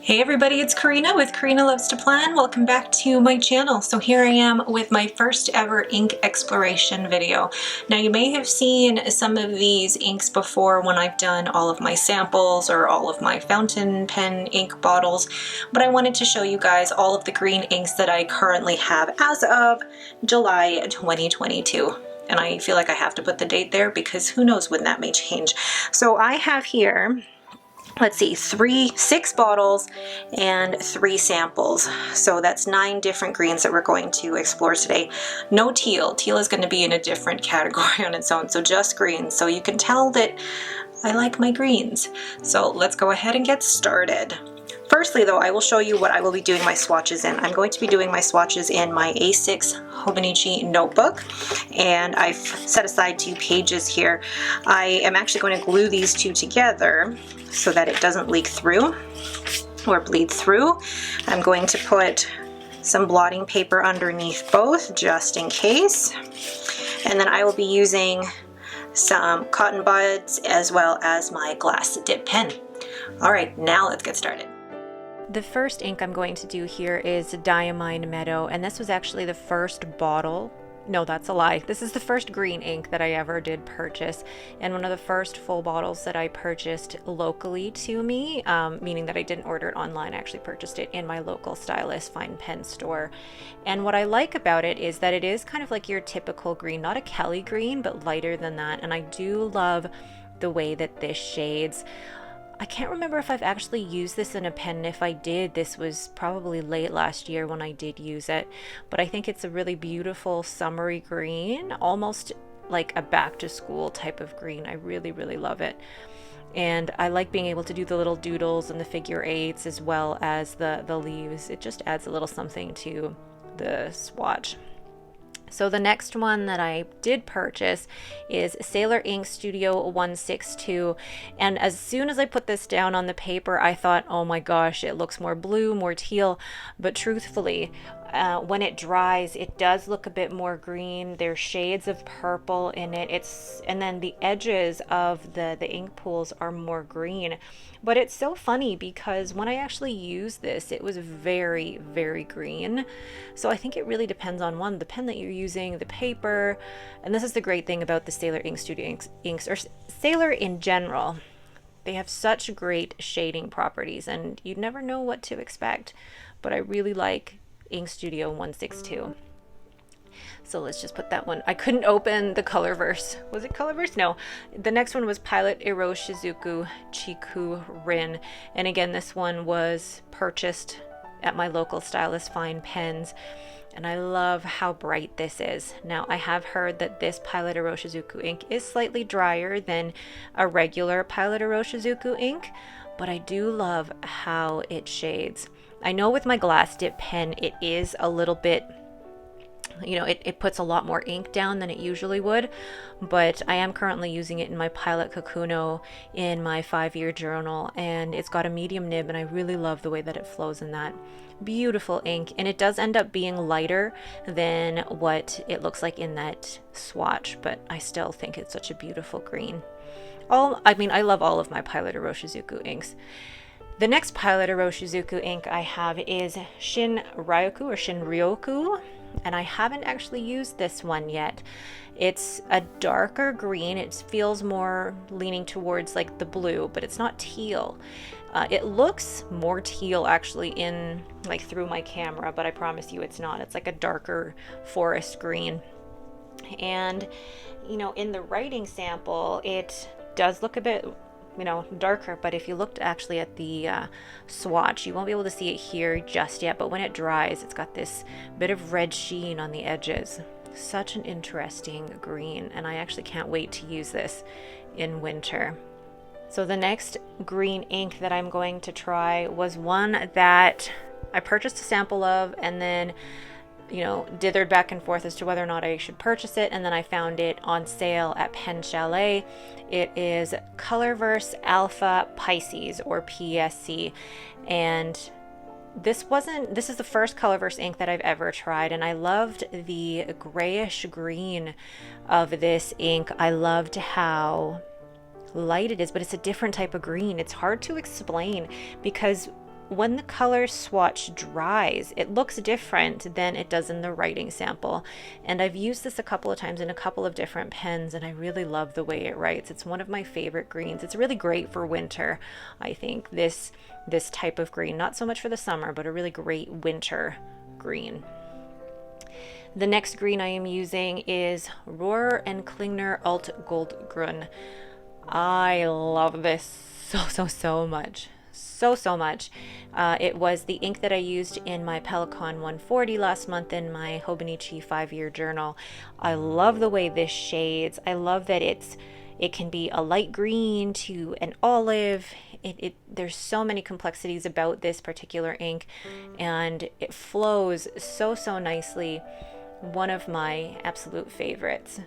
Hey everybody, it's Karina with Karina Loves to Plan. Welcome back to my channel. So here I am with my first ever ink exploration video. Now you may have seen some of these inks before when I've done all of my samples or all of my fountain pen ink bottles, but I wanted to show you guys all of the green inks that I currently have as of July 2022. And I feel like I have to put the date there because who knows when that may change. So I have here, let's see, 6 bottles and 3 samples. So that's 9 different greens that we're going to explore today. No teal. Teal is going to be in a different category on its own, so just greens. So you can tell that I like my greens. So let's go ahead and get started. Firstly though, I will show you what I will be doing my swatches in. I'm going to be doing my swatches in my A6 Hobonichi notebook, and I've set aside 2 pages here. I am actually going to glue these 2 together so that it doesn't leak through or bleed through. I'm going to put some blotting paper underneath both just in case, and then I will be using some cotton buds as well as my glass dip pen. All right, now let's get started. The first ink I'm going to do here is Diamine Meadow, and this was actually the first bottle. No, that's a lie. This is the first green ink that I ever did purchase, and one of the first full bottles that I purchased locally to me, meaning that I didn't order it online. I actually purchased it in my local stylist fine pen store. And what I like about it is that it is kind of like your typical green, not a Kelly green, but lighter than that. And I do love the way that this shades. I can't remember if I've actually used this in a pen. If I did, this was probably late last year when I did use it. But I think it's a really beautiful summery green, almost like a back to school type of green. I really, really love it. And I like being able to do the little doodles and the figure eights as well as the leaves. It just adds a little something to the swatch. So the next one that I did purchase is Sailor Ink Studio 162, and as soon as I put this down on the paper I thought, oh my gosh, it looks more blue, more teal, but truthfully when it dries it does look a bit more green. There's shades of purple in it. And then the edges of the ink pools are more green. But it's so funny because when I actually used this, it was very, very green. So I think it really depends on the pen that you're using, the paper, and this is the great thing about the Sailor Ink Studio inks, or Sailor in general. They have such great shading properties and you never know what to expect. But I really like Ink Studio 162. So let's just put that one. I couldn't open the Colorverse. Was it Colorverse? No. The next one was Pilot Iro Shizuku Chiku Rin. And again, this one was purchased at my local stylist fine pens. And I love how bright this is. Now, I have heard that this Pilot Iro Shizuku ink is slightly drier than a regular Pilot Iro Shizuku ink, but I do love how it shades. I know with my glass dip pen, it is a little bit, it puts a lot more ink down than it usually would, but I am currently using it in my Pilot Kakuno in my 5-year journal, and it's got a medium nib, and I really love the way that it flows in that. Beautiful ink, and it does end up being lighter than what it looks like in that swatch, but I still think it's such a beautiful green. I love all of my Pilot Iro Shizuku inks. The next Pilot Iro Shizuku ink I have is Shin Ryoku, and I haven't actually used this one yet. It's a darker green. It feels more leaning towards like the blue, but it's not teal. It looks more teal actually in through my camera, but I promise you it's not. It's like a darker forest green. And in the writing sample it does look a bit darker, but if you looked actually at the swatch, you won't be able to see it here just yet, but when it dries it's got this bit of red sheen on the edges. Such an interesting green, and I actually can't wait to use this in winter. So the next green ink that I'm going to try was one that I purchased a sample of and then dithered back and forth as to whether or not I should purchase it, and then I found it on sale at PenChalet. It is Colorverse Alpha Pisces, or PSC, and this is the first Colorverse ink that I've ever tried, and I loved the grayish green of this ink. I loved how light it is, but it's a different type of green. It's hard to explain because when the color swatch dries, it looks different than it does in the writing sample. And I've used this a couple of times in a couple of different pens, and I really love the way it writes. It's one of my favorite greens. It's really great for winter, I think, this type of green. Not so much for the summer, but a really great winter green. The next green I am using is Rohrer and Klingner Alt Goldgrün. I love this so much. So much. It was the ink that I used in my Pelikan 140 last month in my Hobonichi 5-year journal. I love the way this shades. I love that it can be a light green to an olive. There's so many complexities about this particular ink, and it flows so nicely. One of my absolute favorites.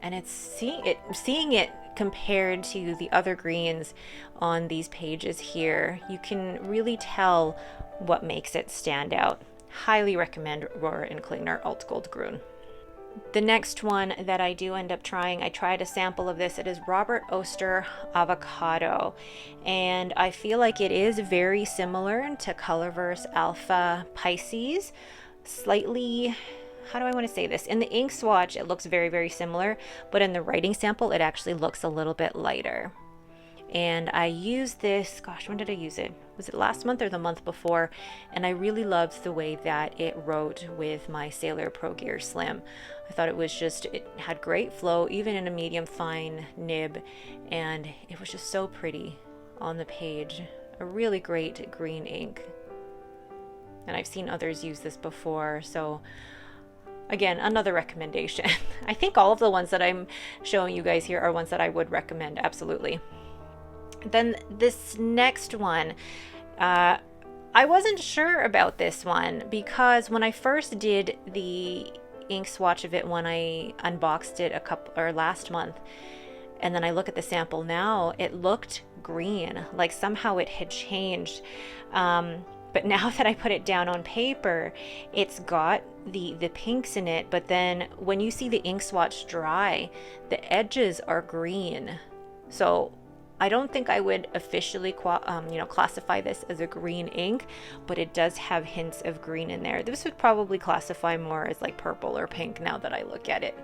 And it's seeing it compared to the other greens on these pages here, you can really tell what makes it stand out. Highly recommend Rohrer and Klingner Alt Goldgrün. The next one that I do end up trying, I tried a sample of this. It is Robert Oster Avocado, and I feel like it is very similar to Colorverse Alpha Pisces. Slightly, how do I want to say this? In the ink swatch, it looks very similar, but in the writing sample, it actually looks a little bit lighter. And I used this, gosh, when did I use it? Was it last month or the month before? And I really loved the way that it wrote with my Sailor Pro Gear Slim. I thought it had great flow, even in a medium fine nib, and it was just so pretty on the page. A really great green ink. And I've seen others use this before, so again, another recommendation. I think all of the ones that I'm showing you guys here are ones that I would recommend, absolutely. Then this next one, I wasn't sure about this one because when I first did the ink swatch of it when I unboxed it last month, and then I look at the sample now, it looked green, like somehow it had changed. But now that I put it down on paper, it's got the pinks in it, but then when you see the ink swatch dry, the edges are green. So I don't think I would officially classify this as a green ink, but it does have hints of green in there. This would probably classify more as like purple or pink now that I look at it.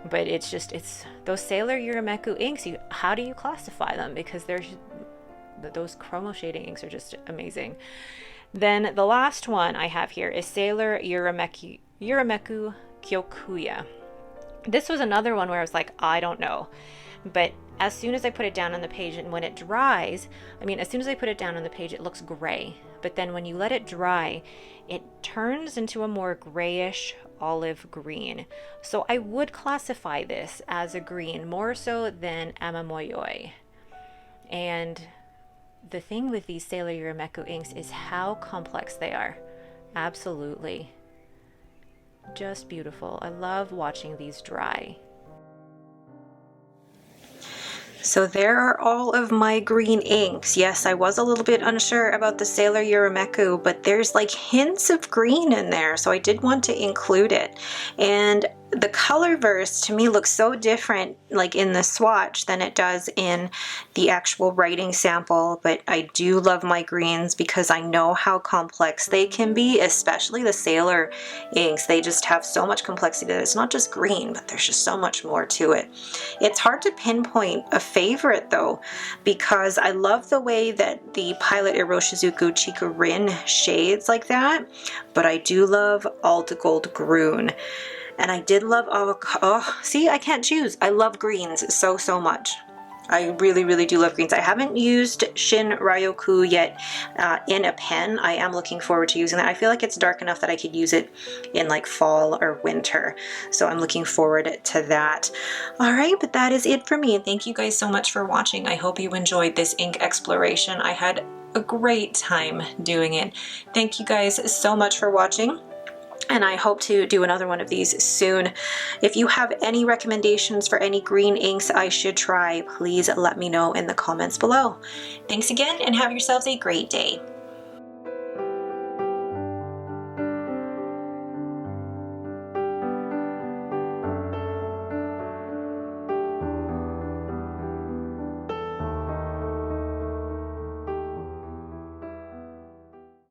But it's those Sailor Yurameku inks, how do you classify them? Because those chromo shading inks are just amazing. Then the last one I have here is Sailor Yurameku Kyokuya. This was another one where I was like, I don't know. But as soon as I put it down on the page and when it dries, as soon as I put it down on the page, it looks gray. But then when you let it dry, it turns into a more grayish olive green. So I would classify this as a green, more so than Amamoyoi. And the thing with these Sailor Yurameku inks is how complex they are. Absolutely. Just beautiful. I love watching these dry. So there are all of my green inks. Yes, I was a little bit unsure about the Sailor Yurameku, but there's like hints of green in there, so I did want to include it. And the Colorverse to me looks so different like in the swatch than it does in the actual writing sample, but I do love my greens because I know how complex they can be, especially the Sailor inks. They just have so much complexity that it's not just green, but there's just so much more to it. It's hard to pinpoint a favorite though, because I love the way that the Pilot Iroshizuku Chikurin shades like that, but I do love Alt Goldgrün. And I did love avocado. Oh, see, I can't choose. I love greens so much. I really do love greens. I haven't used Shin Ryoku yet in a pen. I am looking forward to using that. I feel like it's dark enough that I could use it in like fall or winter. So I'm looking forward to that. All right, but that is it for me. Thank you guys so much for watching. I hope you enjoyed this ink exploration. I had a great time doing it. Thank you guys so much for watching. And I hope to do another one of these soon. If you have any recommendations for any green inks I should try, please let me know in the comments below. Thanks again and have yourselves a great day.